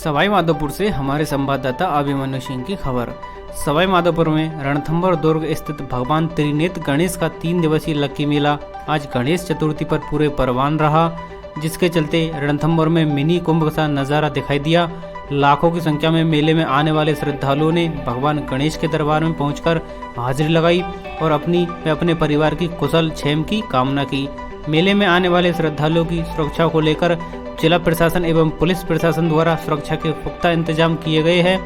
सवाई माधोपुर से हमारे संवाददाता अभिमन्यु सिंह की खबर। सवाई माधोपुर में रणथंभौर दुर्ग स्थित भगवान त्रिनेत्र गणेश का 3 दिवसीय लक्की मेला आज गणेश चतुर्थी पर पूरे परवान रहा, जिसके चलते रणथंभौर में मिनी कुंभ का नज़ारा दिखाई दिया। लाखों की संख्या में मेले में आने वाले श्रद्धालुओं ने भगवान गणेश के दरबार में पहुंचकर हाजिरी लगाई और अपनी व अपने परिवार की कुशल क्षेम की कामना की। मेले में आने वाले श्रद्धालुओं की सुरक्षा को लेकर जिला प्रशासन एवं पुलिस प्रशासन द्वारा सुरक्षा के पुख्ता इंतजाम किए गए हैं।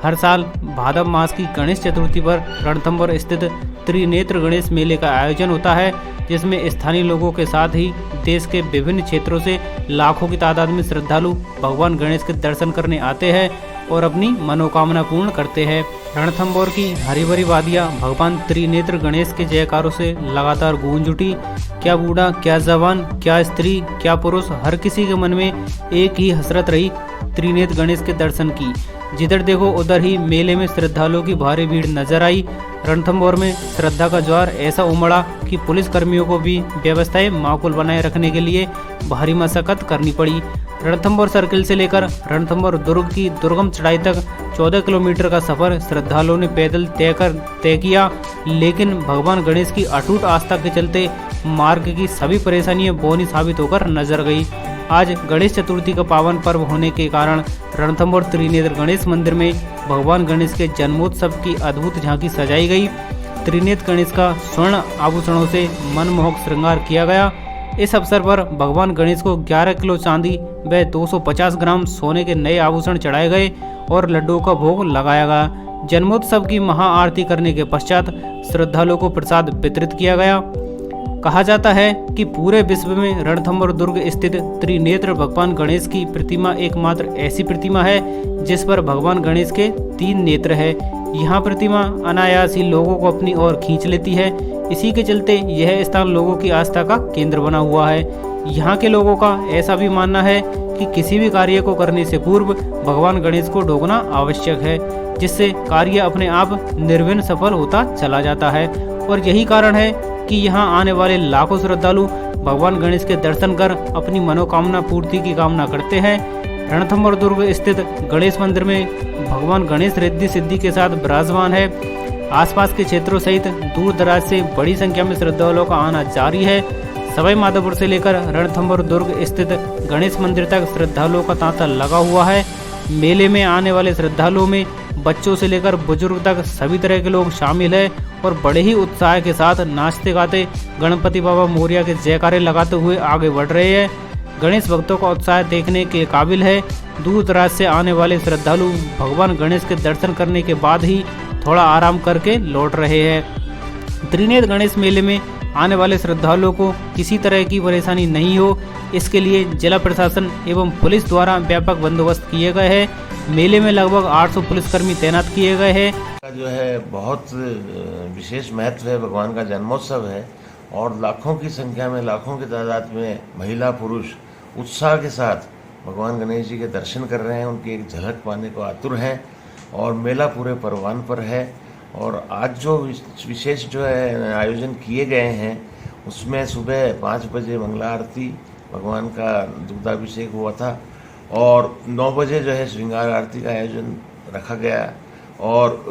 हर साल भादव मास की गणेश चतुर्थी पर रणथंभौर स्थित त्रिनेत्र गणेश मेले का आयोजन होता है, जिसमें स्थानीय लोगों के साथ ही देश के विभिन्न क्षेत्रों से लाखों की तादाद में श्रद्धालु भगवान गणेश के दर्शन करने आते हैं और अपनी मनोकामना पूर्ण करते हैं। रणथंभौर की हरी भरी वादियाँ भगवान त्रिनेत्र गणेश के जयकारों से लगातार गूंज उठी। क्या बूढ़ा, क्या जवान, क्या स्त्री, क्या पुरुष, हर किसी के मन में एक ही हसरत रही त्रिनेत्र गणेश के दर्शन की। जिधर देखो उधर ही मेले में श्रद्धालुओं की भारी भीड़ नजर आई। रणथंभौर में श्रद्धा का ज्वार ऐसा उमड़ा कि पुलिस कर्मियों को भी व्यवस्थाएं माकूल बनाए रखने के लिए भारी मशक्कत करनी पड़ी। रणथंभौर सर्किल से लेकर रणथंभौर दुर्ग की दुर्गम चढ़ाई तक 14 किलोमीटर का सफर श्रद्धालुओं ने पैदल तय किया, लेकिन भगवान गणेश की अटूट आस्था के चलते मार्ग की सभी परेशानियां बौनी साबित होकर नजर गई। आज गणेश चतुर्थी का पावन पर्व होने के कारण रणथंभौर त्रिनेत्र गणेश मंदिर में भगवान गणेश के जन्मोत्सव की अद्भुत झांकी सजाई गई। त्रिनेत्र गणेश का स्वर्ण आभूषणों से मनमोहक श्रृंगार किया गया। इस अवसर पर भगवान गणेश को 11 किलो चांदी व 250 ग्राम सोने के नए आभूषण चढ़ाए गए और लड्डुओं का भोग लगाया गया। जन्मोत्सव की महाआरती करने के पश्चात श्रद्धालुओं को प्रसाद वितरित किया गया। कहा जाता है कि पूरे विश्व में रणथंभौर दुर्ग स्थित त्रिनेत्र भगवान गणेश की प्रतिमा एकमात्र ऐसी प्रतिमा है जिस पर भगवान गणेश के 3 नेत्र है। यहाँ प्रतिमा अनायास ही लोगों को अपनी ओर खींच लेती है। इसी के चलते यह स्थान लोगों की आस्था का केंद्र बना हुआ है। यहाँ के लोगों का ऐसा भी मानना है कि किसी भी कार्य को करने से पूर्व भगवान गणेश को ढोकना आवश्यक है, जिससे कार्य अपने आप निर्विघ्न सफल होता चला जाता है। और यही कारण है कि यहाँ आने वाले लाखों श्रद्धालु भगवान गणेश के दर्शन कर अपनी मनोकामना पूर्ति की कामना करते हैं। रणथंभौर दुर्ग स्थित गणेश मंदिर में भगवान गणेश रिद्धि सिद्धि के साथ विराजमान है। आसपास के क्षेत्रों सहित दूर दराज से बड़ी संख्या में श्रद्धालुओं का आना जारी है। सवाई माधोपुर से लेकर रणथंभौर दुर्ग स्थित गणेश मंदिर तक श्रद्धालुओं का तांता लगा हुआ है। मेले में आने वाले श्रद्धालुओं में बच्चों से लेकर बुजुर्ग तक सभी तरह के लोग शामिल हैं और बड़े ही उत्साह के साथ नाचते गाते गणपति बाबा मोरिया के जयकारे लगाते हुए आगे बढ़ रहे हैं। गणेश भक्तों का उत्साह देखने के काबिल है। दूर दराज से आने वाले श्रद्धालु भगवान गणेश के दर्शन करने के बाद ही थोड़ा आराम करके लौट रहे हैं। त्रिनेत्र गणेश मेले में आने वाले श्रद्धालुओं को किसी तरह की परेशानी नहीं हो, इसके लिए जिला प्रशासन एवं पुलिस द्वारा व्यापक बंदोबस्त किए गए हैं। मेले में लगभग 800 पुलिसकर्मी तैनात किए गए हैं। जो है बहुत विशेष महत्व है, भगवान का जन्मोत्सव है और लाखों की संख्या में, लाखों की तादाद में महिला पुरुष उत्साह के साथ भगवान गणेश जी के दर्शन कर रहे हैं, उनकी एक झलक पाने को आतुर हैं और मेला पूरे परवान पर है। और आज जो विशेष जो है आयोजन किए गए हैं उसमें सुबह 5 बजे मंगला आरती, भगवान का दुग्धाभिषेक हुआ था और 9 बजे जो है श्रृंगार आरती का आयोजन रखा गया और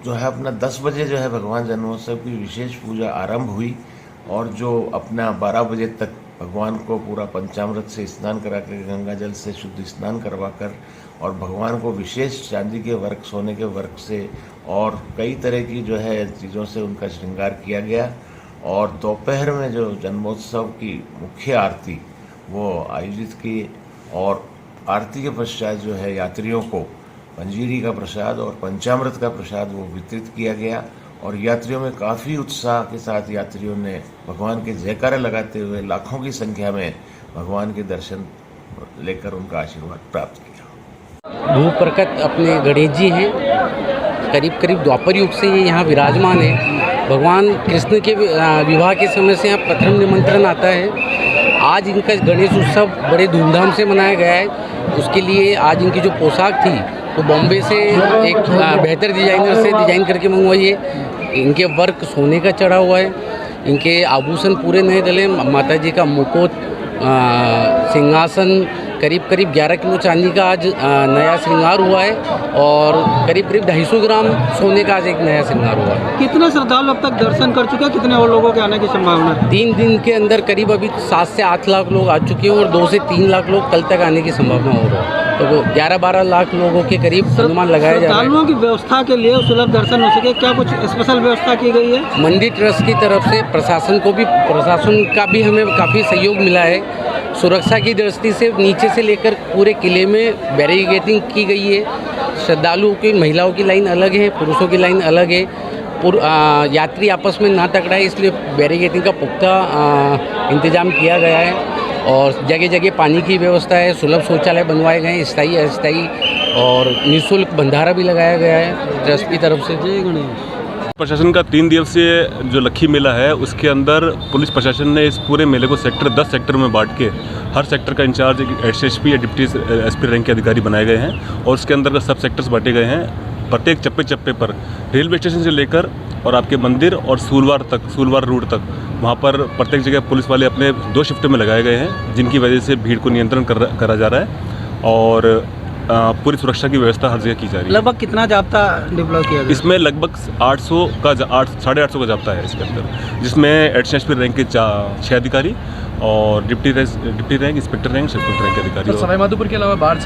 जो है अपना 10 बजे जो है भगवान जन्मोत्सव की विशेष पूजा आरंभ हुई और जो अपना 12 बजे तक भगवान को पूरा पंचामृत से स्नान करा कर, गंगा जल से शुद्ध स्नान करवा कर और भगवान को विशेष चांदी के वर्क, सोने के वर्क से और कई तरह की जो है चीज़ों से उनका श्रृंगार किया गया। और दोपहर में जो जन्मोत्सव की मुख्य आरती वो आयोजित की और आरती के पश्चात जो है यात्रियों को पंजीरी का प्रसाद और पंचामृत का प्रसाद वो वितरित किया गया और यात्रियों में काफ़ी उत्साह के साथ यात्रियों ने भगवान के जयकारे लगाते हुए लाखों की संख्या में भगवान के दर्शन लेकर उनका आशीर्वाद प्राप्त किया। भूप प्रकट अपने गणेश जी हैं, करीब द्वापर युग से ये यहाँ विराजमान है। भगवान कृष्ण के विवाह के समय से यहाँ प्रथम निमंत्रण आता है। आज इनका गणेश उत्सव बड़े धूमधाम से मनाया गया है। उसके लिए आज इनकी जो पोशाक थी वो बॉम्बे से एक बेहतर डिजाइनर से डिजाइन करके मंगवाई है। इनके वर्क सोने का चढ़ा हुआ है, इनके आभूषण पूरे नए डले, माता जी का मुकुट, सिंहासन करीब करीब 11 किलो चांदी का आज नया श्रृंगार हुआ है और करीब करीब 250 ग्राम सोने का आज एक नया श्रृंगार हुआ है। कितने श्रद्धालु अब तक दर्शन कर चुके हैं, कितने और लोगों के आने की संभावना है? 3 दिन के अंदर करीब अभी 7 से 8 लाख लोग आ चुके हैं और 2 से 3 लाख लोग कल तक आने की संभावना हो रहा है। तो 11-12 लाख लोगों के करीब अनुमान लगाया जा रहा है। श्रद्धालुओं की व्यवस्था के लिए सुलभ दर्शन हो सके, क्या कुछ स्पेशल व्यवस्था की गई है? मंदिर ट्रस्ट की तरफ से प्रशासन का भी हमें काफ़ी सहयोग मिला है। सुरक्षा की दृष्टि से नीचे से लेकर पूरे किले में बैरिकेडिंग की गई है। श्रद्धालुओं की, महिलाओं की लाइन अलग है, पुरुषों की लाइन अलग है। यात्री आपस में ना टकराए इसलिए बैरिकेडिंग का पुख्ता इंतजाम किया गया है और जगह जगह पानी की व्यवस्था है। सुलभ शौचालय बनवाए गए हैं, स्थायी अस्थायी, और निःशुल्क भंडारा भी लगाया गया है ट्रस्ट की तरफ से। जय गणेश। प्रशासन का 3 दिवसीय जो लक्खी मेला है उसके अंदर पुलिस प्रशासन ने इस पूरे मेले को 10 सेक्टर में बांट के हर सेक्टर का इंचार्ज एसएसपी या डिप्टी एसपी रैंक के अधिकारी बनाए गए हैं और उसके अंदर सब सेक्टर्स बांटे गए हैं। प्रत्येक चप्पे चप्पे पर रेलवे स्टेशन से लेकर और आपके मंदिर और सूलवार रूट तक वहाँ पर प्रत्येक जगह पुलिस वाले अपने 2 शिफ्ट में लगाए गए हैं, जिनकी वजह से भीड़ को नियंत्रण करा जा रहा है और पूरी सुरक्षा की व्यवस्था हर जगह की जा रही है। लगभग कितना जाब्ता डिप्लॉय किया गया? इसमें लगभग 850 का जाब्ता है इसके अंदर, जिसमें एडिशनल एसपी रैंक के 6 अधिकारी और deputy rank, inspector rank, sub inspector rank के अधिकारी। तो सवाई माधोपुर के अलावा बाहर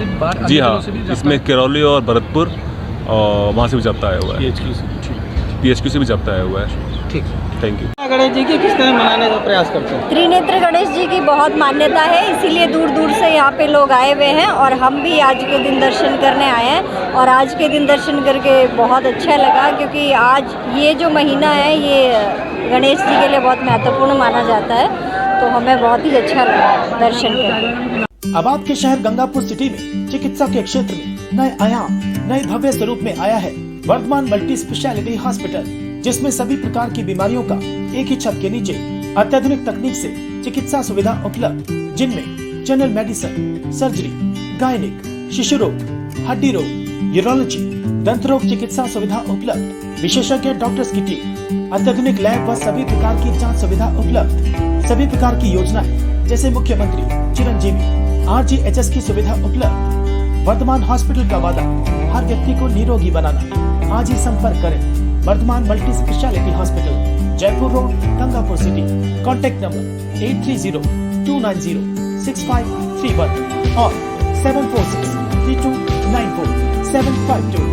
जी हाँ, इसमें करौली और भरतपुर और वहाँ से भी जाब्ता आया हुआ है, PHQ से भी जाब्ता आया हुआ है। ठीक, थैंक यू। गणेश जी की किस तरह मनाने का प्रयास करते हैं? त्रिनेत्र गणेश जी की बहुत मान्यता है, इसीलिए दूर दूर से यहाँ पे लोग आए हुए हैं और हम भी आज के दिन दर्शन करने आए हैं और आज के दिन दर्शन करके बहुत अच्छा लगा, क्योंकि आज ये जो महीना है ये गणेश जी के लिए बहुत महत्वपूर्ण माना जाता है, तो हमें बहुत ही अच्छा लगा दर्शन करके। अब आपके शहर गंगापुर सिटी में चिकित्सा के क्षेत्र में नए आयाम, नए भव्य स्वरूप में आया है वर्धमान मल्टी स्पेशलिटी हॉस्पिटल, जिसमें सभी प्रकार की बीमारियों का एक ही छत के नीचे अत्याधुनिक तकनीक से चिकित्सा सुविधा उपलब्ध, जिनमें जनरल मेडिसिन, सर्जरी, गायनिक, शिशु रोग, हड्डी रोग, यूरोलॉजी, दंत रोग चिकित्सा सुविधा उपलब्ध, विशेषज्ञ डॉक्टर्स की टीम, अत्याधुनिक लैब व सभी प्रकार की जांच सुविधा उपलब्ध, सभी प्रकार की योजनाएं जैसे मुख्यमंत्री चिरंजीवी RGHS की सुविधा उपलब्ध। वर्धमान हॉस्पिटल का वादा हर व्यक्ति को निरोगी बनाना। आज ही संपर्क करें Vardhman multi speciality hospital, Jaipur road, Gangapur city. Contact number 8302906531 और 7463294 752।